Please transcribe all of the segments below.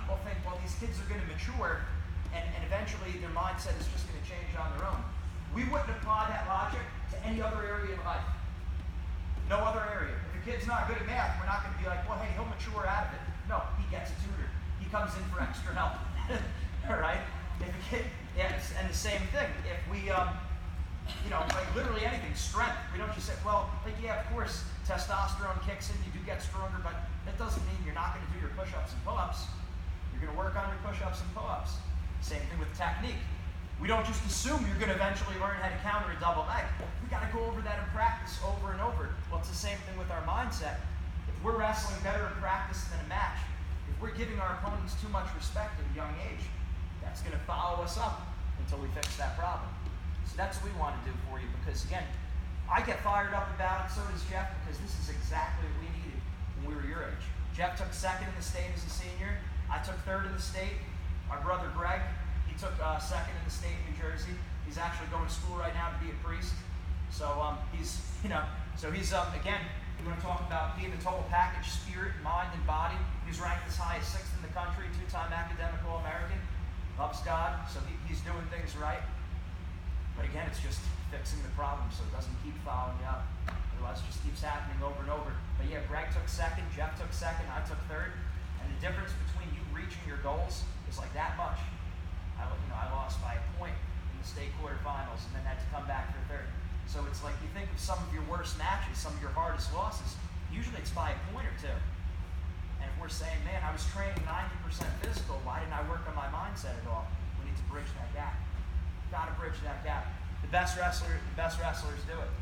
people think, well, these kids are going to mature, and eventually their mindset is just going to change on their own. We wouldn't apply that logic to any other area of life. No other area. If a kid's not good at math, we're not going to be like, well, hey, he'll mature out of it. No, he gets a tutor. He comes in for extra help. All right? If a kid, and the same thing. If we, like literally anything, strength. We don't just say, well, like, yeah, of course, testosterone kicks in, you do get stronger, but that doesn't mean you're not going to do your push-ups and pull-ups. You're going to work on your push-ups and pull-ups. Same thing with technique. We don't just assume you're going to eventually learn how to counter a double leg. We got to go over that in practice over and over. Well, it's the same thing with our mindset. If we're wrestling better in practice than a match, if we're giving our opponents too much respect at a young age, that's going to follow us up until we fix that problem. So that's what we want to do for you, because again, I get fired up about it, so does Jeff, because this is exactly what we needed when we were your age. Jeff took second in the state as a senior. I took third in the state. Our brother Greg, he took second in the state of New Jersey. He's actually going to school right now to be a priest. So he's, again, we're going to talk about being the total package, spirit, mind, and body. He's ranked as high as 6th in the country, 2-time academic All-American. Loves God, so he's doing things right. But again, it's just fixing the problem so it doesn't keep following you up. Otherwise, it just keeps happening over and over. But yeah, Greg took second, Jeff took second, I took third. And the difference between you reaching your goals is like that much. I lost by a point in the state quarterfinals and then had to come back for third. So it's like you think of some of your worst matches, some of your hardest losses, usually it's by a point or two. And if we're saying, man, I was training 90% physical, why didn't I work on my mindset at all? We need to bridge that gap. Got to bridge that gap. The best wrestlers do it.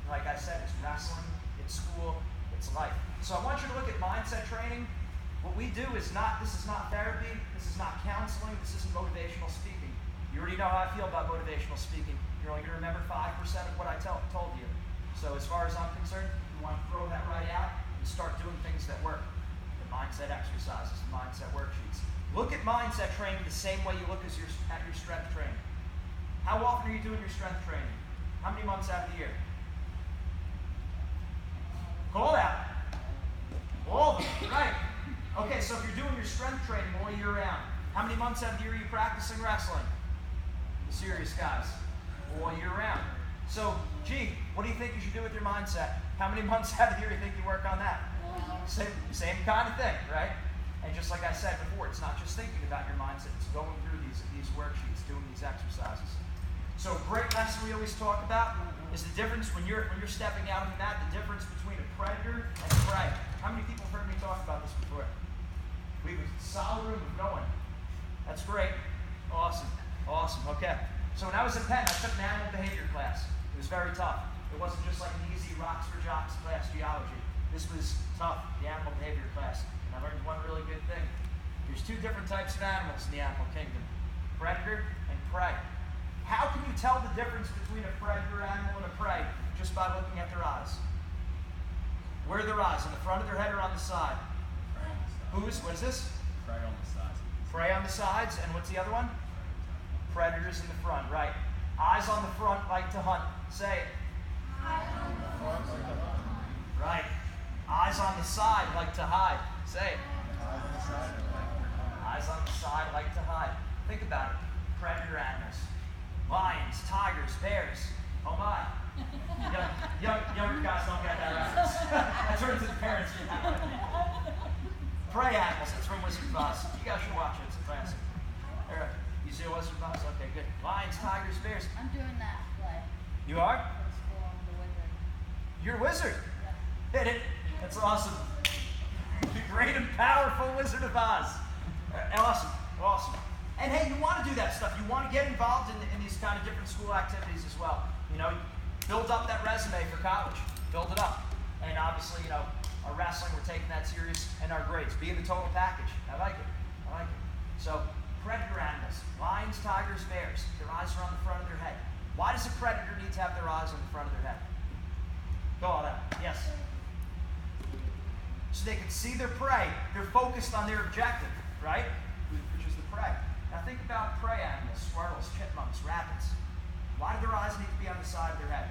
Like I said, it's wrestling, it's school, it's life. So I want you to look at mindset training. What we do is this is not therapy, this is not counseling, this isn't motivational speaking. You already know how I feel about motivational speaking. You're only going to remember 5% of what I told you. So as far as I'm concerned, you want to throw that right out and start doing things that work. The mindset exercises, the mindset worksheets. Look at mindset training the same way you look at your strength training. How often are you doing your strength training? How many months out of the year? Call out. All of them, right. Okay, so if you're doing your strength training all year round, how many months out of the year are you practicing wrestling? The serious guys. All year round. So, what do you think you should do with your mindset? How many months out of the year do you think you work on that? Same kind of thing, right? And just like I said before, it's not just thinking about your mindset, it's going through these worksheets, doing these exercises. So a great lesson we always talk about is the difference when you're stepping out on the mat, the difference between a predator and a prey. How many people have heard me talk about this before? We have a solid room of no one. That's great. Awesome. Okay. So when I was at Penn, I took an animal behavior class. It was very tough. It wasn't just like an easy rocks for jocks class geology. This was tough, the animal behavior class. And I learned one really good thing. There's two different types of animals in the animal kingdom. Predator and prey. How can you tell the difference between a predator animal and a prey just by looking at their eyes? Where are their eyes? On the front of their head or on the side? What is this? Prey on the sides. Prey on the sides, and what's the other one? Predators in the front, right. Eyes on the front like to hunt. Say it. Eyes on the front like to hunt. Right. Eyes on the side like to hide. Say it. Eyes on the side. Eyes on the side like to hide. Think about it. Predator animals. Lions, tigers, bears. Oh my. Younger guys don't get that reference. I turn to the parents for that one. Prey animals. It's from Wizard of Oz. You guys should watch it. It's a classic. All right. You see Wizard of Oz? Okay, good. Lions, tigers, bears. I'm doing that play. You are? For school, I'm the wizard. You're a wizard. Yeah. Hit it. That's awesome. The great and powerful Wizard of Oz. Awesome. And hey, you want to do that stuff. You want to get involved in these kind of different school activities as well. Build up that resume for college. Build it up. And obviously, our wrestling, we're taking that serious, and our grades. Being the total package. I like it. So, predator animals. Lions, tigers, bears. Their eyes are on the front of their head. Why does a predator need to have their eyes on the front of their head? Go on that. Yes. So they can see their prey. They're focused on their objective, right? Which is the prey. Now think about prey animals, squirrels, chipmunks, rabbits. Why do their eyes need to be on the side of their head?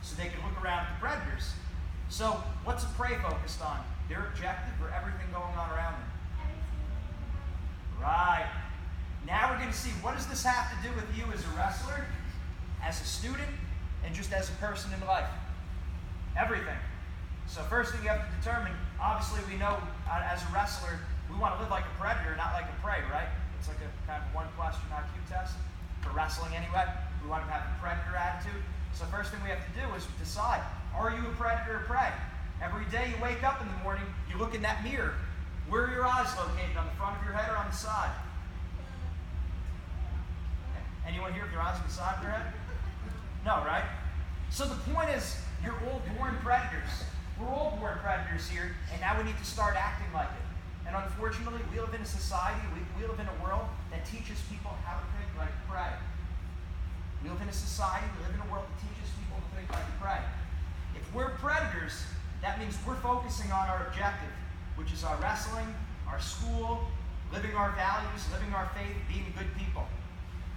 So they can look around at the predators. So what's a prey focused on? Their objective or everything going on around them? Right. Now we're going to see, what does this have to do with you as a wrestler, as a student, and just as a person in life? Everything. So first thing you have to determine, obviously we know as a wrestler, we want to live like a predator, not like a prey, right? It's like a kind of one question IQ test for wrestling anyway. We want to have a predator attitude. So first thing we have to do is decide, are you a predator or prey? Every day you wake up in the morning, you look in that mirror. Where are your eyes located? On the front of your head or on the side? Anyone here with their eyes on the side of their head? No, right? So the point is, you're all born predators. We're all born predators here, and now we need to start acting like it. And unfortunately, we live in a society, we live in a world that teaches people how to think like prey. We live in a society, we live in a world that teaches people to think like prey. If we're predators, that means we're focusing on our objective, which is our wrestling, our school, living our values, living our faith, being good people,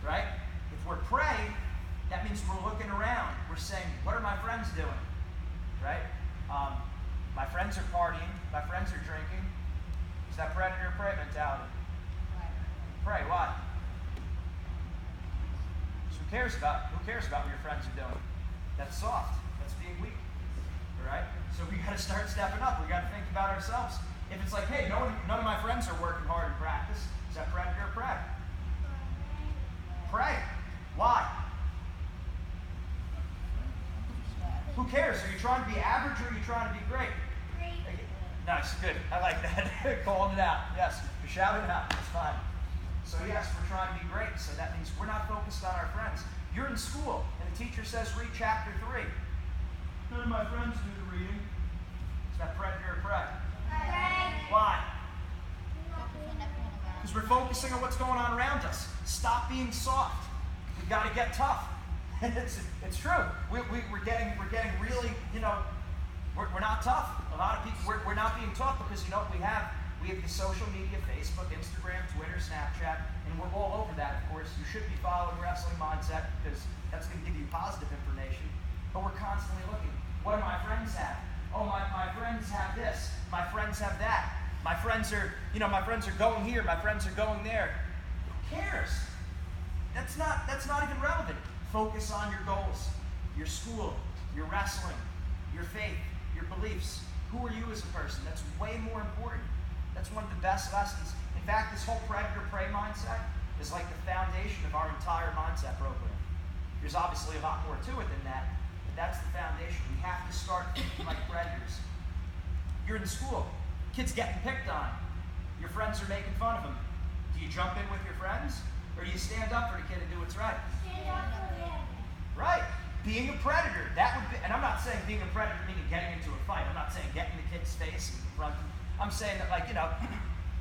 right? If we're prey, that means we're looking around. We're saying, what are my friends doing, right? My friends are partying, my friends are drinking. Is that predator or prey mentality? Prey, why? So who cares about what your friends are doing? That's soft. That's being weak. All right? So we got to start stepping up. We got to think about ourselves. If it's like, hey, none of my friends are working hard in practice, is that predator or prey? Prey. Why? Who cares? Are you trying to be average or are you trying to be great? Great. Nice, good. I like that. Calling it out. Yes, you're shouting it out. That's fine. So yes, we're trying to be great. So that means we're not focused on our friends. You're in school and the teacher says, read chapter 3. None of my friends do the reading. Is that predator or prey? Why? Because we're focusing on what's going on around us. Stop being soft. We've got to get tough. It's true. We're getting really, we're not tough. A lot of people, we're not being tough because, we have the social media, Facebook, Instagram, Twitter, Snapchat, and we're all over that, of course. You should be following Wrestling Mindset because that's going to give you positive information. But we're constantly looking. What do my friends have? Oh, my friends have this. My friends have that. My friends are going here. My friends are going there. Who cares? That's not even relevant. Focus on your goals, your school, your wrestling, your faith, your beliefs. Who are you as a person? That's way more important. That's one of the best lessons. In fact, this whole predator-prey mindset is like the foundation of our entire mindset program. There's obviously a lot more to it than that, but that's the foundation. We have to start thinking like predators. You're in school. Kid's getting picked on. Your friends are making fun of him. Do you jump in with your friends? Or do you stand up for the kid and do what's right? Stand up for him. Right. Being a predator, that would be, and I'm not saying being a predator meaning getting into a fight. I'm not saying get in the kid's face and confront him. I'm saying that,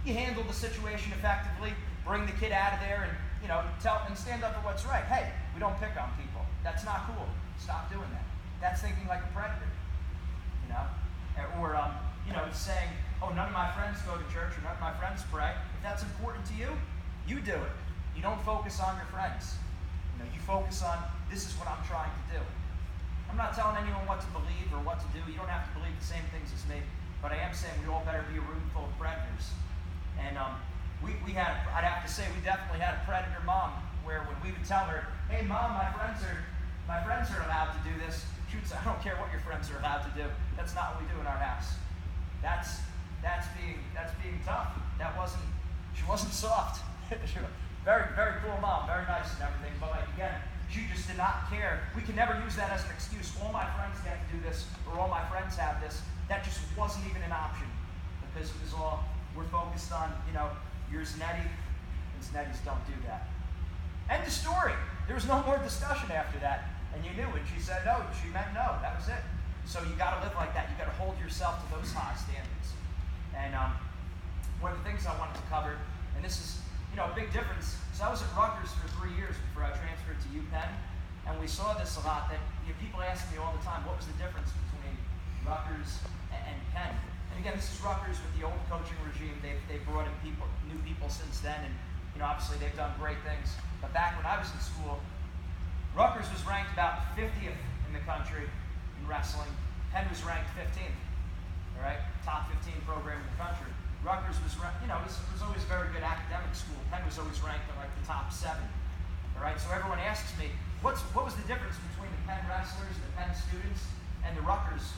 you handle the situation effectively, bring the kid out of there and, tell and stand up for what's right. Hey, we don't pick on people. That's not cool. Stop doing that. That's thinking like a predator. Or, saying, oh, none of my friends go to church or none of my friends pray. If that's important to you, you do it. You don't focus on your friends. You focus on, this is what I'm trying to do. I'm not telling anyone what to believe or what to do. You don't have to believe the same things as me. But I am saying we all better be a room full of predators. And I'd have to say, we definitely had a predator mom where when we would tell her, hey, Mom, my friends are allowed to do this. She would say, I don't care what your friends are allowed to do. That's not what we do in our house. That's being tough. She wasn't soft. Very, very cool mom, very nice and everything, but again, she just did not care. We can never use that as an excuse. All my friends get to do this, or all my friends have this. That just wasn't even an option, because it was all, we're focused on, you're Zanetti, and Zanettis don't do that. End of story. There was no more discussion after that, and you knew it. She said no, she meant no, that was it. So you got to live like that. You got to hold yourself to those high standards. And one of the things I wanted to cover, and this is, a big difference. So I was at Rutgers for 3 years before I transferred to UPenn, and we saw this a lot. That people ask me all the time, what was the difference between Rutgers and Penn? And again, this is Rutgers with the old coaching regime. They've brought in new people since then, and obviously they've done great things. But back when I was in school, Rutgers was ranked about 50th in the country in wrestling. Penn was ranked 15th. All right, top 15 program in the country. Rutgers was, was always a very good academic school. Penn was always ranked in like the top 7. All right, so everyone asks me, what was the difference between the Penn wrestlers, the Penn students, and the Rutgers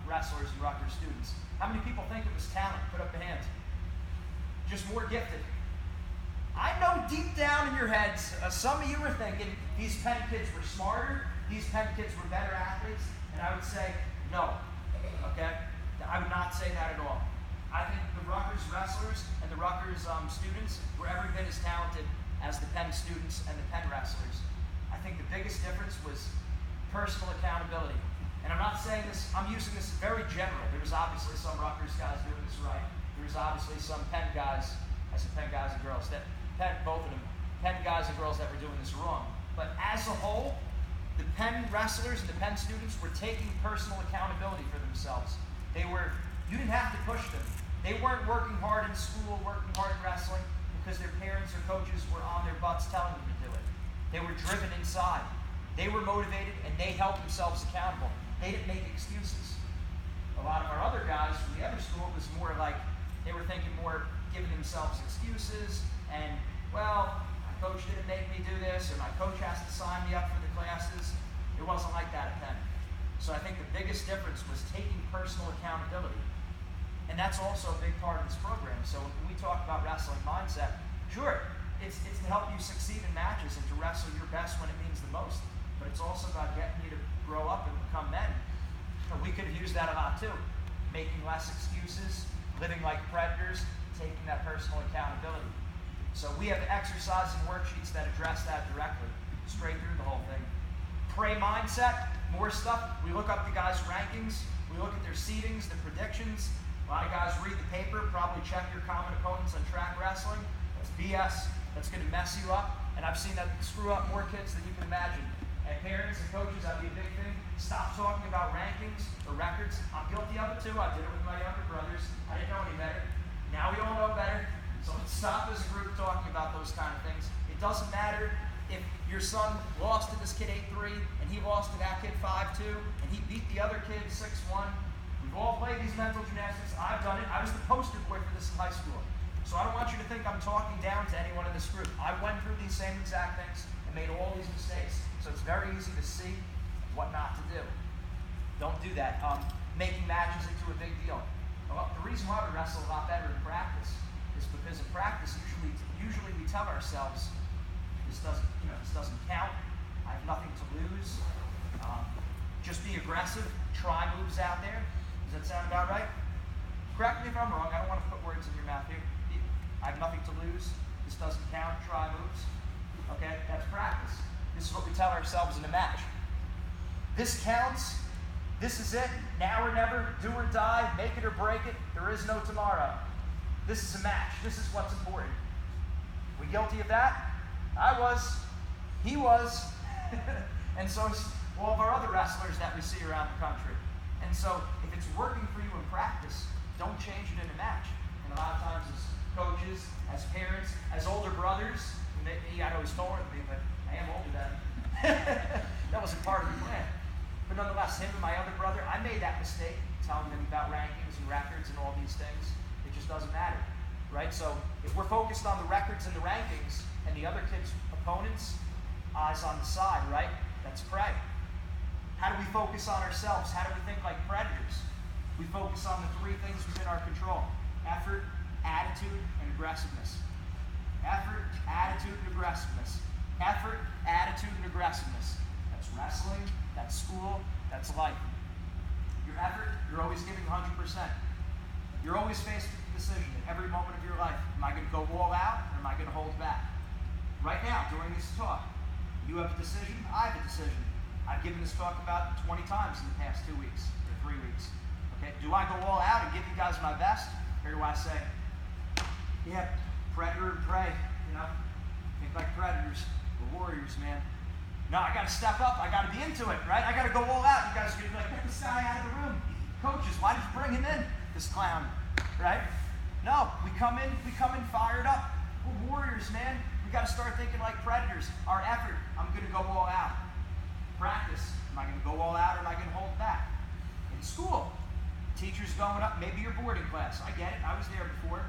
wrestlers and Rutgers students? How many people think it was talent? Put up the hands. Just more gifted. I know deep down in your heads, some of you are thinking these Penn kids were smarter, these Penn kids were better athletes, and I would say no. Okay, I would not say that at all. I think the Rutgers wrestlers and the Rutgers students were every bit as talented as the Penn students and the Penn wrestlers. I think the biggest difference was personal accountability. And I'm not saying this, I'm using this very general. There was obviously some Rutgers guys doing this right. There was obviously some Penn guys, I said Penn guys and girls, both of them, Penn guys and girls that were doing this wrong. But as a whole, the Penn wrestlers and the Penn students were taking personal accountability for themselves. You didn't have to push them. They weren't working hard in school, working hard in wrestling, because their parents or coaches were on their butts telling them to do it. They were driven inside. They were motivated, and they held themselves accountable. They didn't make excuses. A lot of our other guys from the other school was more like, they were thinking more, giving themselves excuses, and, well, my coach didn't make me do this, or my coach has to sign me up for the classes. It wasn't like that at Penn. So I think the biggest difference was taking personal accountability. And that's also a big part of this program. So when we talk about wrestling mindset, sure, it's to help you succeed in matches and to wrestle your best when it means the most. But it's also about getting you to grow up and become men. And we could have used that a lot too. Making less excuses, living like predators, taking that personal accountability. So we have exercise and worksheets that address that directly, straight through the whole thing. Pray mindset, more stuff. We look up the guys' rankings. We look at their seedings, the predictions. A lot of guys read the paper, probably check your common opponents on track wrestling. That's BS. That's going to mess you up. And I've seen that screw up more kids than you can imagine. And parents and coaches, that'd be a big thing. Stop talking about rankings or records. I'm guilty of it too. I did it with my younger brothers. I didn't know any better. Now we all know better. So let's stop as a group talking about those kind of things. It doesn't matter if your son lost to this kid 8-3 and he lost to that kid 5-2 and he beat the other kid 6-1. We've all played these mental gymnastics. I've done it. I was the poster boy for this in high school. So I don't want you to think I'm talking down to anyone in this group. I went through these same exact things and made all these mistakes. So it's very easy to see what not to do. Don't do that. Making matches into a big deal. Well, the reason why we wrestle a lot better in practice is because in practice, usually we tell ourselves, this doesn't count. I have nothing to lose. Just be aggressive. Try moves out there. Does that sound about right? Correct me if I'm wrong. I don't want to put words in your mouth here. I have nothing to lose. This doesn't count. Try moves. Okay, that's practice. This is what we tell ourselves in a match. This counts. This is it. Now or never. Do or die. Make it or break it. There is no tomorrow. This is a match. This is what's important. We guilty of that? I was. He was. And so is all of our other wrestlers that we see around the country. And so if it's working for you in practice, don't change it in a match. And a lot of times as coaches, as parents, as older brothers, I'd always taller than me, but I am older than him. That wasn't part of the plan. But nonetheless, him and my other brother, I made that mistake, telling them about rankings and records and all these things. It just doesn't matter, right? So if we're focused on the records and the rankings and the other kids' opponents, eyes on the side, right? That's pray. How do we focus on ourselves? How do we think like predators? We focus on the 3 things within our control: effort, attitude, and aggressiveness. Effort, attitude, and aggressiveness. Effort, attitude, and aggressiveness. That's wrestling, that's school, that's life. Your effort, you're always giving 100%. You're always faced with the decision at every moment of your life. Am I going to go all out, or am I going to hold back? Right now, during this talk, you have a decision, I have a decision. I've given this talk about 20 times in the past 2 weeks, or 3 weeks. Okay, do I go all out and give you guys my best? Or do I say, yeah, predator and prey, think like predators, we're warriors, man. No, I gotta step up, I gotta be into it, right? I gotta go all out. You guys are gonna be like, get this guy out of the room. Coaches, why did you bring him in, this clown, right? No, we come in fired up. We're warriors, man. We gotta start thinking like predators. Our effort, I'm gonna go all out. Practice, am I gonna go all out or am I gonna hold back? In school, Teachers going up, maybe your boarding class. I get it. I was there before.